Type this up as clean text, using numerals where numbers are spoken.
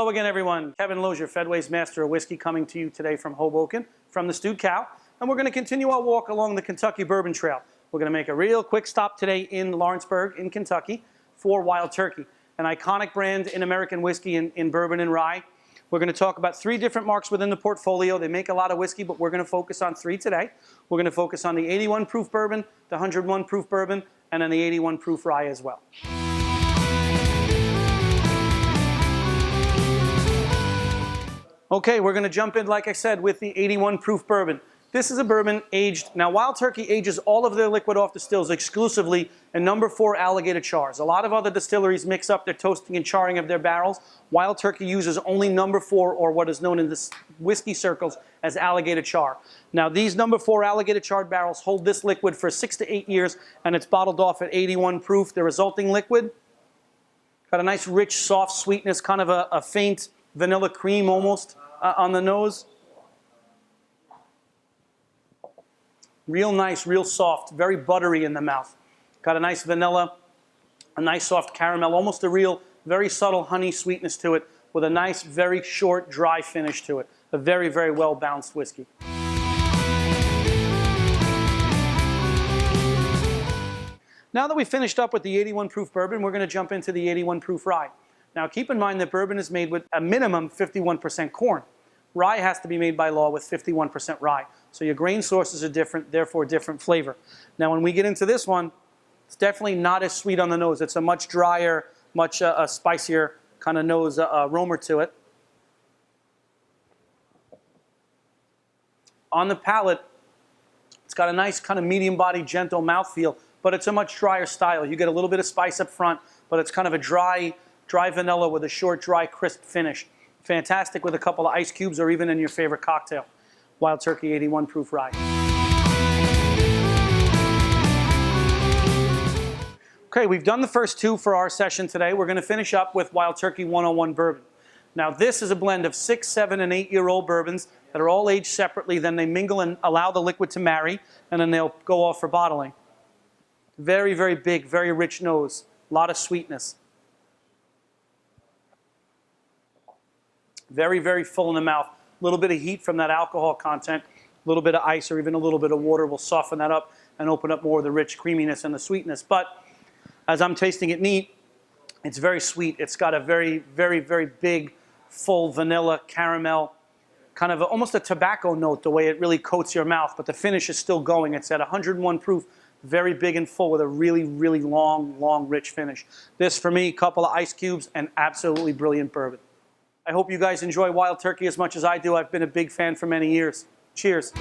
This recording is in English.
Hello again, everyone. Kevin Lozier, Fedway's Master of Whiskey, coming to you today from Hoboken, from the Stewed Cow. And we're going to continue our walk along the Kentucky Bourbon Trail. We're going to make a real quick stop today in Lawrenceburg, in Kentucky, for Wild Turkey, an iconic brand in American whiskey in bourbon and rye. We're going to talk about 3 different marks within the portfolio. They make a lot of whiskey, but we're going to focus on 3 today. We're going to focus on the 81 proof bourbon, the 101 proof bourbon, and then the 81 proof rye as well. Okay, we're going to jump in, like I said, with the 81 proof bourbon. This is a bourbon aged, now Wild Turkey ages all of their liquid off distills exclusively in number 4 alligator chars. A lot of other distilleries mix up their toasting and charring of their barrels. Wild Turkey uses only number 4, or what is known in the whiskey circles as alligator char. Now these number 4 alligator charred barrels hold this liquid for 6 to 8 years, and it's bottled off at 81 proof. The resulting liquid got a nice rich soft sweetness, kind of a faint vanilla cream almost on the nose. Real nice, real soft, very buttery in the mouth. Got a nice vanilla, a nice soft caramel, almost a real, very subtle honey sweetness to it, with a nice, very short, dry finish to it. A very, very well-balanced whiskey. Now that we've finished up with the 81 proof bourbon, we're going to jump into the 81 proof rye. Now keep in mind that bourbon is made with a minimum 51% corn. Rye has to be made by law with 51% rye. So your grain sources are different, therefore different flavor. Now when we get into this one, it's definitely not as sweet on the nose. It's a much drier, much spicier kind of nose aroma to it. On the palate, it's got a nice kind of medium body, gentle mouthfeel, but it's a much drier style. You get a little bit of spice up front, but it's kind of a dry vanilla with a short, dry, crisp finish. Fantastic with a couple of ice cubes or even in your favorite cocktail. Wild Turkey 81 proof rye. Okay, we've done the first 2 for our session today. We're going to finish up with Wild Turkey 101 bourbon. Now this is a blend of 6, 7, and 8-year-old bourbons that are all aged separately. Then they mingle and allow the liquid to marry, and then they'll go off for bottling. Very, very big, very rich nose. A lot of sweetness. Very, very full in the mouth. A little bit of heat from that alcohol content. A little bit of ice or even a little bit of water will soften that up and open up more of the rich creaminess and the sweetness. But as I'm tasting it neat, it's very sweet. It's got a very, very, very big, full vanilla, caramel, kind of almost a tobacco note, the way it really coats your mouth. But the finish is still going. It's at 101 proof, very big and full with a really, really long, rich finish. This, for me, a couple of ice cubes and absolutely brilliant bourbon. I hope you guys enjoy Wild Turkey as much as I do. I've been a big fan for many years. Cheers.